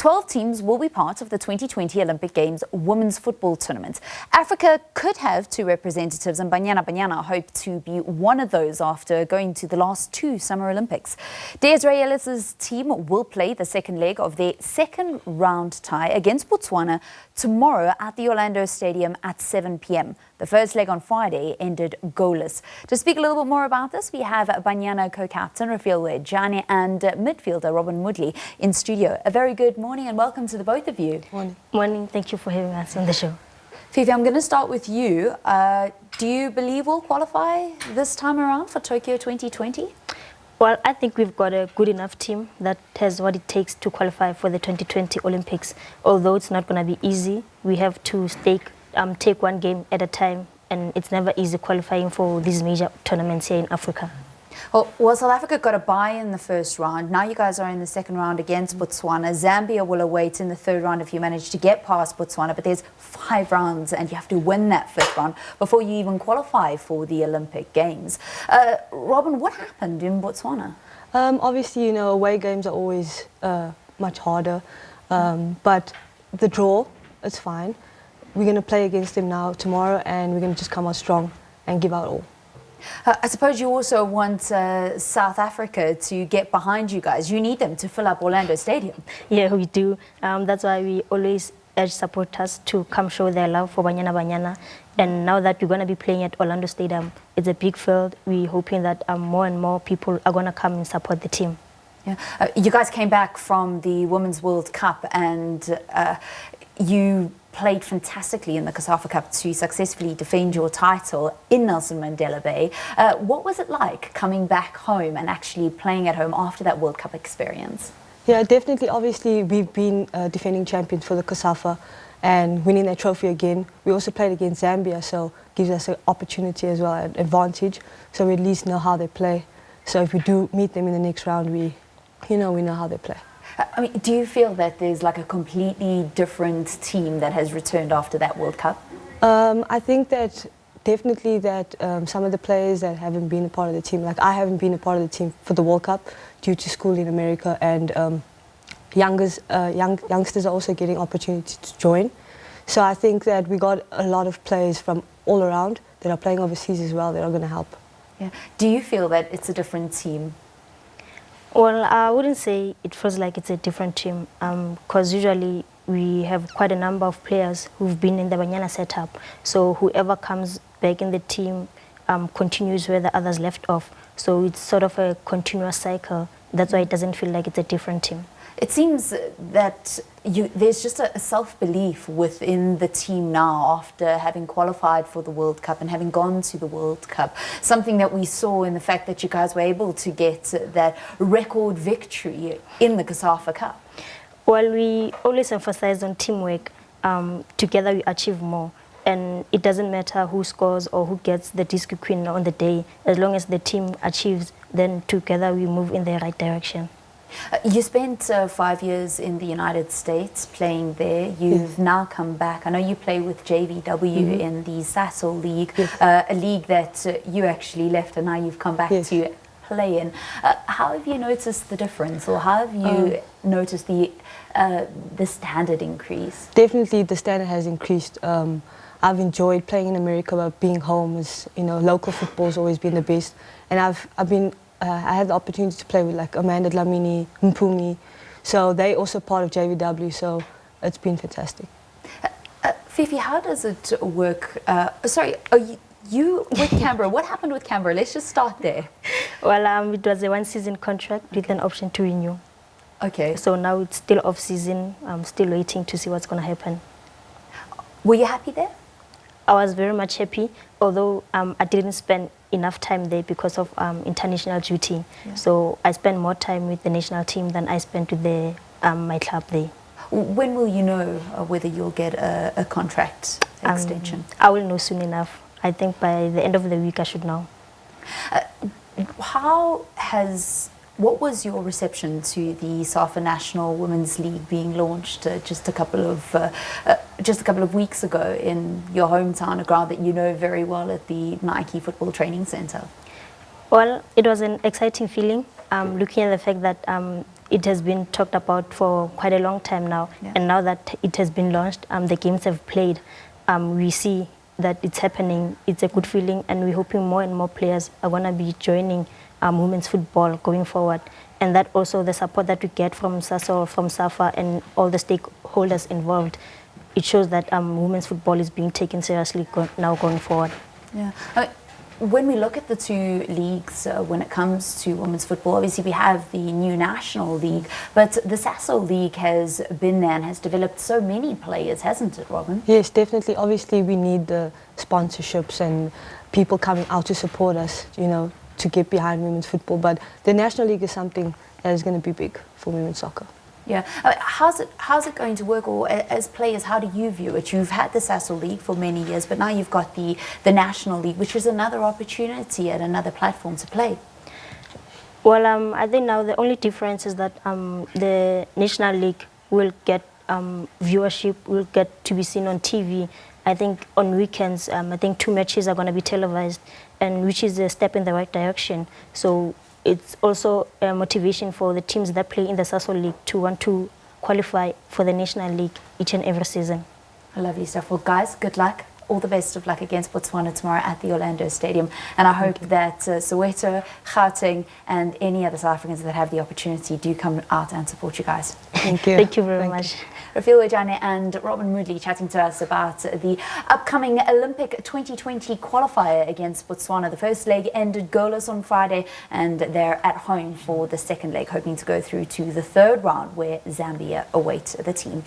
12 teams will be part of the 2020 Olympic Games Women's Football Tournament. Africa could have 2 representatives, and Banyana Banyana hope to be one of those after going to the last 2 Summer Olympics. Desiree Ellis' team will play the second leg of their second round tie against Botswana tomorrow at the Orlando Stadium at 7 p.m. The first leg on Friday ended goalless. To speak a little bit more about this, we have Banyana co-captain Refiloe and midfielder Robyn Moodaly in studio. A very good morning and welcome to the both of you. Morning. Morning. Thank you for having us on the show. Fifi, I'm going to start with you. Do you believe we'll qualify this time around for Tokyo 2020? Well, I think we've got a good enough team that has what it takes to qualify for the 2020 Olympics. Although it's not going to be easy, we have to take one game at a time, and it's never easy qualifying for these major tournaments here in Africa. Well, South Africa got a bye in the first round. Now you guys are in the second round against Botswana. Zambia will await in the third round if you manage to get past Botswana, but there's 5 rounds and you have to win that fifth round before you even qualify for the Olympic Games. Robyn, what happened in Botswana? Obviously, you know, away games are always much harder, but the draw, it's fine. We're going to play against them now tomorrow, and we're going to just come out strong and give out all. I suppose you also want South Africa to get behind you guys. You need them to fill up Orlando Stadium. Yeah, we do. That's why we always urge supporters to come show their love for Banyana Banyana. And now that we're going to be playing at Orlando Stadium, it's a big field. We're hoping that more and more people are going to come and support the team. Yeah. You guys came back from the Women's World Cup and you played fantastically in the COSAFA Cup to successfully defend your title in Nelson Mandela Bay. What was it like coming back home and actually playing at home after that World Cup experience? Yeah, definitely. Obviously, we've been defending champions for the COSAFA and winning that trophy again. We also played against Zambia, so gives us an opportunity as well, an advantage, so we at least know how they play. So if we do meet them in the next round, we know how they play. I mean, do you feel that there's like a completely different team that has returned after that World Cup? I think that definitely that some of the players that haven't been a part of the team, like I haven't been a part of the team for the World Cup due to school in America, and youngsters are also getting opportunity to join. So I think that we got a lot of players from all around that are playing overseas as well that are going to help. Yeah. Do you feel that it's a different team? Well, I wouldn't say it feels like it's a different team, because usually we have quite a number of players who've been in the Banyana setup. So whoever comes back in the team continues where the others left off. So it's sort of a continuous cycle. That's why it doesn't feel like it's a different team. It seems that there's just a self-belief within the team now after having qualified for the World Cup and having gone to the World Cup. Something that we saw in the fact that you guys were able to get that record victory in the COSAFA Cup. Well, we always emphasize on teamwork. Together we achieve more. And it doesn't matter who scores or who gets the disc queen on the day. As long as the team achieves, then together we move in the right direction. You spent 5 years in the United States playing there. You've now come back. I know you play with JVW in the SASL League, a league that you actually left and now you've come back to play in. How have you noticed the difference, or how have you noticed the standard increase? Definitely the standard has increased. I've enjoyed playing in America, but being home is, local football's always been the best. And I had the opportunity to play with like Amanda Dlamini, Mpumi, so they also part of JVW, so it's been fantastic. Fifi, how does it work? Sorry, you with Canberra, what happened with Canberra? Let's just start there. Well, it was a 1-season contract with an option to renew. Okay. So now it's still off-season. I'm still waiting to see what's going to happen. Were you happy there? I was very much happy, although I didn't spend enough time there because of international duty. Yeah. So I spent more time with the national team than I spent with my club there. When will you know whether you'll get a contract extension? I will know soon enough. I think by the end of the week I should know. What was your reception to the SAFA National Women's League being launched just a couple of weeks ago in your hometown, a ground that you know very well at the Nike Football Training Center? Well, it was an exciting feeling, looking at the fact that it has been talked about for quite a long time now. Yeah. And now that it has been launched, the games have played, we see that it's happening. It's a good feeling, and we're hoping more and more players are going to be joining women's football going forward. And that also the support that we get from SASO, from SAFA, and all the stakeholders involved, it shows that women's football is being taken seriously now going forward. Yeah. When we look at the two leagues, when it comes to women's football, obviously we have the new national league, but the SASO league has been there and has developed so many players, hasn't it, Robyn? Yes, definitely. Obviously, we need the sponsorships and people coming out to support us, you know, to get behind women's football. But the National League is something that is going to be big for women's soccer. Yeah. How's it going to work, or as players, how do you view it? You've had the SASO League for many years, but now you've got the National League, which is another opportunity and another platform to play. Well, I think now the only difference is that the National League will get viewership, will get to be seen on TV. I think on weekends, I think 2 matches are going to be televised, and which is a step in the right direction. So it's also a motivation for the teams that play in the SASO League to want to qualify for the National League each and every season. Lovely stuff. Well, guys, good luck. All the best of luck against Botswana tomorrow at the Orlando Stadium. And I hope that Soweto, Gauteng, and any other South Africans that have the opportunity do come out and support you guys. Thank you. Thank you very much. Refiloe and Robyn Moodaly chatting to us about the upcoming Olympic 2020 qualifier against Botswana. The first leg ended goalless on Friday, and they're at home for the second leg, hoping to go through to the third round where Zambia await the team.